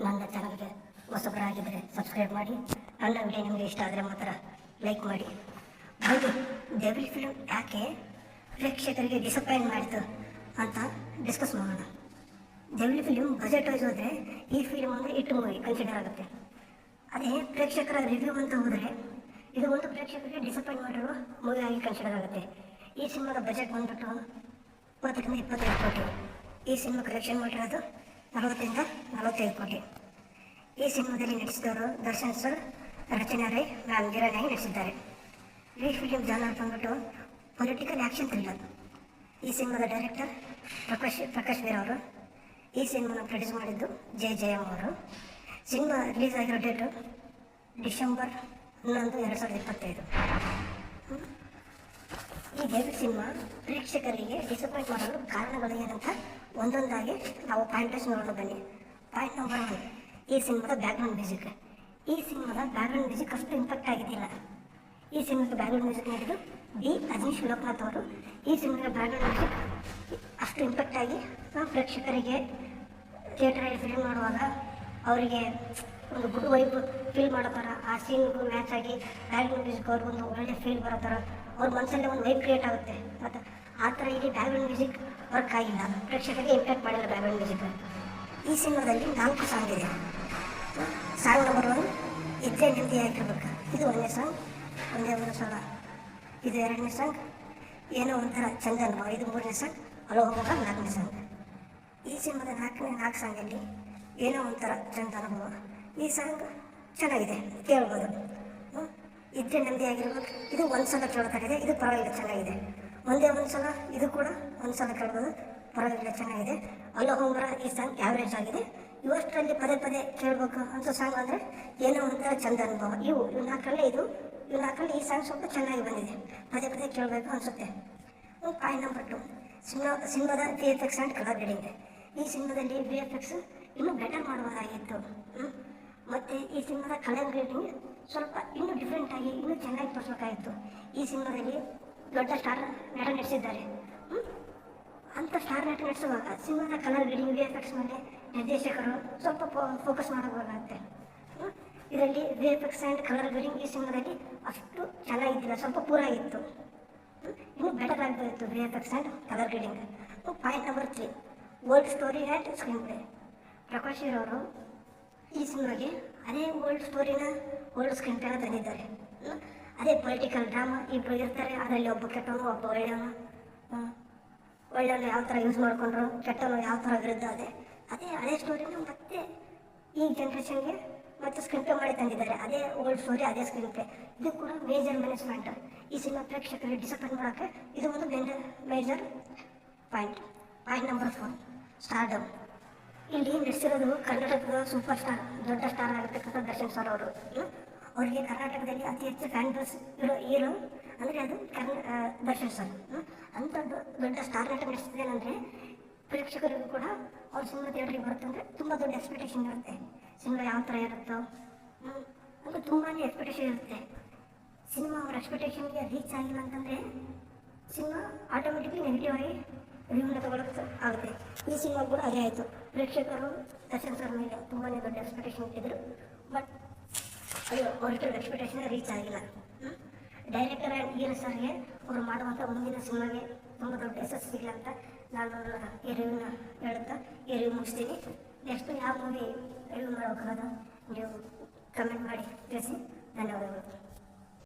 ನನ್ನ ಚಾನಲ್ಗೆ ಹೊಸಬರಾಗಿದ್ದರೆ ಸಬ್ಸ್ಕ್ರೈಬ್ ಮಾಡಿ. ನನ್ನ ವಿಡಿಯೋ ನಿಮಗೆ ಇಷ್ಟ ಆದರೆ ಮಾತ್ರ ಲೈಕ್ ಮಾಡಿ. ಬನ್ನಿ, ಡೆವಿಲ್ ಫಿಲ್ಮ್ ಯಾಕೆ ಪ್ರೇಕ್ಷಕರಿಗೆ ಡಿಸಪಾಯಿಂಟ್ ಮಾಡಿತು ಅಂತ ಡಿಸ್ಕಸ್ ಮಾಡೋಣ. ಡೆವಿಲ್ ಫಿಲ್ಮ್ ಬಜೆಟ್ ವೈಸ್ ಹೋದರೆ ಈ ಫಿಲ್ಮ್ ಅಂದರೆ ಹಿಟ್ ಮೂವಿ ಕನ್ಸಿಡರ್ ಆಗುತ್ತೆ. ಅದೇ ಪ್ರೇಕ್ಷಕರ ರಿವ್ಯೂ ಅಂತ ಹೋದರೆ ಇದು ಒಂದು ಪ್ರೇಕ್ಷಕರಿಗೆ ಡಿಸಪಾಯಿಂಟ್ ಮಾಡಿರುವ ಮೂವಿ ಆಗಿ ಕನ್ಸಿಡರ್ ಆಗುತ್ತೆ. ಈ ಸಿನಿಮಾದ ಬಜೆಟ್ ಬಂದ್ಬಿಟ್ಟು 20 ರಿಂದ 25 ಕೋಟಿ. ಈ ಸಿನಿಮಾ ಕಲೆಕ್ಷನ್ ಮಾಡಿರೋದು 40 ರಿಂದ 45 ಕೋಟಿ. ಈ ಸಿನಿಮಾದಲ್ಲಿ ನಟಿಸಿದವರು ದರ್ಶನ್ ಸರ್, ರಚನಾ ರೈ, ಮ್ಯಾಮ್ ಗಿರಣಾಗಿ ನಟಿಸಿದ್ದಾರೆ. ಈ ಫಿಲ್ಮ್ ಜಾನರ್ ಬಂದ್ಬಿಟ್ಟು ಪೊಲಿಟಿಕಲ್ ಆ್ಯಕ್ಷನ್ ಥ್ರಿಲ್ಲರ್. ಈ ಸಿನಿಮಾದ ಡೈರೆಕ್ಟರ್ ಪ್ರಕಾಶ್ ವೀರ್ ಅವರು. ಈ ಸಿನಿಮಾನ ಪ್ರೊಡ್ಯೂಸ್ ಮಾಡಿದ್ದು ಜಯಮ್ ಅವರು. ಸಿನಿಮಾ ರಿಲೀಸ್ ಆಗಿರೋ ಡೇಟು ಡಿಸೆಂಬರ್ 11, 2025. ಈ ಡೆವಿಲ್ ಸಿನಿಮಾ ಪ್ರೇಕ್ಷಕರಿಗೆ ಡಿಸಪಾಯಿಂಟ್ ಮಾಡಲು ಕಾರಣಗಳು ಏನಂತ ಒಂದೊಂದಾಗಿ ನಾವು ಪಾಯಿಂಟರ್ಸ್ ನೋಡೋಣ ಬನ್ನಿ. ಪಾಯಿಂಟ್ ನಂಬರ್ 1, ಈ ಸಿನಿಮಾದ ಬ್ಯಾಕ್ಗ್ರೌಂಡ್ ಮ್ಯೂಸಿಕ್. ಈ ಸಿನಿಮಾದ ಬ್ಯಾಕ್ಗ್ರೌಂಡ್ ಮ್ಯೂಸಿಕ್ ಅಷ್ಟು ಇಂಪ್ಯಾಕ್ಟ್ ಆಗಿದ್ದಿಲ್ಲ. ಈ ಸಿನಿಮಾದ ಬ್ಯಾಕ್ಗ್ರೌಂಡ್ ಮ್ಯೂಸಿಕ್ ನೀಡಿದ್ದು ಬಿ ಅಜನೀಶ್ ಲೋಕನಾಥ್ ಅವರು. ಈ ಸಿನಿಮಾದ ಬ್ಯಾಕ್ಗ್ರೌಂಡ್ ಮ್ಯೂಸಿಕ್ ಅಷ್ಟು ಇಂಪ್ಯಾಕ್ಟ್ ಆಗಿ ಪ್ರೇಕ್ಷಕರಿಗೆ ಥಿಯೇಟರಲ್ಲಿ ಫಿಲ್ಮ್ ಮಾಡುವಾಗ ಅವರಿಗೆ ಒಂದು ಗುಡ್ ವೈಬ್ ಫೀಲ್ ಮಾಡೋ ಥರ, ಆ ಸೀನ್ಗೂ ಮ್ಯಾಚ್ ಆಗಿ ಬ್ಯಾಕ್ಗ್ರೌಂಡ್ ಮ್ಯೂಸಿಕ್ ಅವ್ರಿಗೊಂದು ಒಳ್ಳೆ ಫೀಲ್ ಬರೋ ಥರ ಅವ್ರ ಮನಸ್ಸಲ್ಲಿ ಒಂದು ವೈಬ್ ಕ್ರಿಯೇಟ್ ಆಗುತ್ತೆ. ಮತ್ತು ಆ ಥರ ಇಲ್ಲಿ ಬ್ಯಾಕ್ಗ್ರೌಂಡ್ ಮ್ಯೂಸಿಕ್ ವರ್ಕ್ ಆಗಿಲ್ಲ, ಪ್ರೇಕ್ಷಕರಿಗೆ ಇಂಪ್ಯಾಕ್ಟ್ ಮಾಡಿಲ್ಲ ಬ್ಯಾಕ್ಗ್ರೌಂಡ್ ಮ್ಯೂಸಿಕ್. ಈ ಸಿನಿಮಾದಲ್ಲಿ 4 ಸಾಂಗ್ ಇದೆ. ಸಾಂಗ್ ನಂಬರ್ 1 ಇದ್ದೇ ನೆಮ್ಮದಿ ಆಗಿರ್ಬೇಕು, ಇದು 1ನೇ ಸಾಂಗ್, ಒಂದೇ ಒಂದು ಸಲ. ಇದು 2ನೇ ಸಾಂಗ್, ಏನೋ ಒಂಥರ ಚಂದ ಅನುಭವ, ಇದು 3ನೇ ಸಾಂಗ್, ಅಲೋ ಹೋಗುವಾಗ 4ನೇ ಸಾಂಗ್. ಈ ಸಿನಿಮಾದ 4 ಸಾಂಗಲ್ಲಿ ಏನೋ ಒಂಥರ ಚಂದ ಅನುಭವ. ಈ ಸಾಂಗ್ ಚೆನ್ನಾಗಿದೆ, ಕೇಳ್ಬೋದು. ಇದ್ದೇ ನೆಮ್ಮದಿ ಆಗಿರ್ಬೇಕು, ಇದು ಒಂದು ಸಲ ಕೇಳ್ತಾಗಿದೆ, ಇದು ಪರವಾಗಿಲ್ಲ ಚೆನ್ನಾಗಿದೆ. ಒಂದೇ ಒಂದು ಸಲ, ಇದು ಕೂಡ ಒಂದು ಸಲ ಕೇಳ್ಬೋದು, ಪರವಾಗಿಲ್ಲ ಚೆನ್ನಾಗಿದೆ. ಅಲ್ಲೋ ಹೋಗ್ರ ಈ ಸಾಂಗ್ ಆ್ಯಾವ್ರೇಜ್ ಆಗಿದೆ. ಇವಷ್ಟರಲ್ಲಿ ಪದೇ ಕೇಳಬೇಕು ಅಂತ ಸಾಂಗ್ ಅಂದರೆ ಏನೋ ಒಂಥರ ಚಂದ ಅನುಭವ. ಇವು 4ರಲ್ಲಿ ಈ ಸಾಂಗ್ ಸ್ವಲ್ಪ ಚೆನ್ನಾಗಿ ಬಂದಿದೆ, ಪದೇ ಕೇಳಬೇಕು ಅನಿಸುತ್ತೆ. ಪಾಯಿಂಟ್ ನಂಬರ್ 2, ಸಿನಿಮಾದ VFX ಆ್ಯಂಡ್ ಕಲರ್ ಗ್ರೇಡಿಂಗ್. ಈ ಸಿನಿಮಾದಲ್ಲಿ VFX ಇನ್ನೂ ಬೆಟರ್ ಮಾಡಬಹುದಾಗಿತ್ತು. ಮತ್ತು ಈ ಸಿನಿಮಾದ ಕಲರ್ ಗ್ರೇಡಿಂಗ್ ಸ್ವಲ್ಪ ಇನ್ನೂ ಡಿಫ್ರೆಂಟಾಗಿ ಇನ್ನೂ ಚೆನ್ನಾಗಿ ತೋರಿಸ್ಬೇಕಾಗಿತ್ತು. ಈ ಸಿನಿಮಾದಲ್ಲಿ ದೊಡ್ಡ ಸ್ಟಾರ್ ನಟ ನಡೆಸಿದ್ದಾರೆ. ಅಂಥ ಸ್ಟಾರ್ ನಟ ನಡೆಸುವಾಗ ಸಿನಿಮಾದ ಕಲರ್ ಗ್ರೇಡಿಂಗ್ VFX ಮೇಲೆ ನಿರ್ದೇಶಕರು ಸ್ವಲ್ಪ ಫೋಕಸ್ ಮಾಡಬೇಕಾಗುತ್ತೆ. ಇದರಲ್ಲಿ VFX ಆ್ಯಂಡ್ ಕಲರ್ ಗ್ರೇಡಿಂಗ್ ಈ ಸಿನಿಮಾದಲ್ಲಿ ಅಷ್ಟು ಚೆನ್ನಾಗಿದ್ದಿಲ್ಲ, ಸ್ವಲ್ಪ ಪೂರಾಗಿತ್ತು. ಇನ್ನೂ ಬೆಟರ್ ಆಗಬೇಕಿತ್ತು VFX and colour grading. Point number 3, old story and screenplay. Prakash Veer ಅವರು ಈ ಸಿನಿಮಾಗೆ ಅದೇ ಓಲ್ಡ್ ಸ್ಟೋರಿನ ಓಲ್ಡ್ ಸ್ಕ್ರೀನ್ ಪ್ಲೇನ ತಂದಿದ್ದಾರೆ. ಅದೇ ಪೊಲಿಟಿಕಲ್ ಡ್ರಾಮಾ, ಇಬ್ಬರು ಇರ್ತಾರೆ, ಅದರಲ್ಲಿ ಒಬ್ಬ ಕೆಟ್ಟವನು ಒಬ್ಬ ಒಳ್ಳೆಯವನು. ಒಳ್ಳೆಯವನು ಯಾವ ಥರ ಯೂಸ್ ಮಾಡಿಕೊಂಡ್ರು, ಕೆಟ್ಟವನು ಯಾವ ಥರ ವಿರುದ್ಧ ಅದೇ ಸ್ಟೋರಿನ ಮತ್ತೆ ಈ ಜನ್ರೇಷನ್ಗೆ ಮತ್ತೆ ಸ್ಕ್ರೀನ್ ಪ್ಲೇ ಮಾಡಿ ತಂದಿದ್ದಾರೆ. ಅದೇ ಓಲ್ಡ್ ಸ್ಟೋರಿ, ಅದೇ ಸ್ಕ್ರೀನ್ ಪ್ಲೇ. ಇದು ಕೂಡ ಮೇಜರ್ ಮ್ಯಾನೇಜ್ಮೆಂಟ್. ಈ ಸಿನಿಮಾ ಪ್ರೇಕ್ಷಕರಿಗೆ ಡಿಸಪಾಯಿಂಟ್ ಮಾಡೋಕ್ಕೆ ಇದು ಒಂದು major point. Point number 4, stardom. ಇಲ್ಲಿ ನಡೆಸಿರೋದು ಕರ್ನಾಟಕದ ಸೂಪರ್ ಸ್ಟಾರ್, ದೊಡ್ಡ ಸ್ಟಾರ್ ಆಗಿರ್ತಕ್ಕಂಥ ದರ್ಶನ್ ಸರ್ ಅವರು. ಅವರಿಗೆ ಕರ್ನಾಟಕದಲ್ಲಿ ಅತಿ ಹೆಚ್ಚು ಫ್ಯಾನ್ ಬೇಸ್ ಇರೋ ಹೀರೋ ಅಂದರೆ ಅದು ದರ್ಶನ್ ಸರ್. ಅಂಥ ದೊಡ್ಡ ಸ್ಟಾರ್ ನಟ ನಡೆಸಿದ್ದೇನೆಂದರೆ ಪ್ರೇಕ್ಷಕರಿಗೂ ಕೂಡ ಅವ್ರ ಸಿನಿಮಾ ಥಿಯೇಟ್ರಿಗೆ ಬರುತ್ತಂದರೆ ತುಂಬ ದೊಡ್ಡ ಎಕ್ಸ್ಪೆಕ್ಟೇಷನ್ ಇರುತ್ತೆ. ಸಿನಿಮಾ ಯಾವ ಥರ ಇರುತ್ತೋ ಅಂತ ತುಂಬಾ ಎಕ್ಸ್ಪೆಕ್ಟೇಷನ್ ಇರುತ್ತೆ. ಸಿನಿಮಾ ಅವ್ರ ಎಕ್ಸ್ಪೆಕ್ಟೇಷನ್ಗೆ ರೀಚ್ ಆಗಿಲ್ಲ ಅಂತಂದರೆ ಸಿನಿಮಾ ಆಟೋಮೆಟಿಕ್ಲಿ ನೆಗೆಟಿವ್ ಆಗಿ ರಿವ್ಯೂನ ತಗೊಳ್ಳೋಕ್ಕೆ ಆಗುತ್ತೆ. ಈ ಸಿನಿಮಾ ಕೂಡ ಅದೇ ಆಯಿತು. ಪ್ರೇಕ್ಷಕರು ದರ್ಶನ್ ಸರ್ ಮೇಲೆ ತುಂಬಾ ದೊಡ್ಡ ಎಕ್ಸ್ಪೆಕ್ಟೇಷನ್ ಇಟ್ಟಿದ್ರು, ಬಟ್ ಅದು ಅವ್ರ ಎಕ್ಸ್ಪೆಕ್ಟೇಷನ್ ರೀಚ್ ಆಗಿಲ್ಲ. ಡೈರೆಕ್ಟರ್ ಆ್ಯಂಡ್ ಹೀರೋ ಸರ್ಗೆ ಅವರು ಮಾಡುವಂಥ ಮುಂದಿನ ಸಿನಿಮಾಗೆ ತುಂಬ ದೊಡ್ಡ ಯಶಸ್ಸು ಸಿಗಲಿ ಅಂತ ನಾನು ಈ ರಿವ್ಯೂನ ಹೇಳುತ್ತಾ ಈ ರಿವ್ಯೂ ಮುಗಿಸ್ತೀನಿ. ನೆಕ್ಸ್ಟ್ ಯಾವ ಮೂವಿ ರಿವ್ಯೂ ಮಾಡಬೇಕಾದ ನೀವು ಕಮೆಂಟ್ ಮಾಡಿ ತಿಳಿಸಿ. ಧನ್ಯವಾದಗಳು.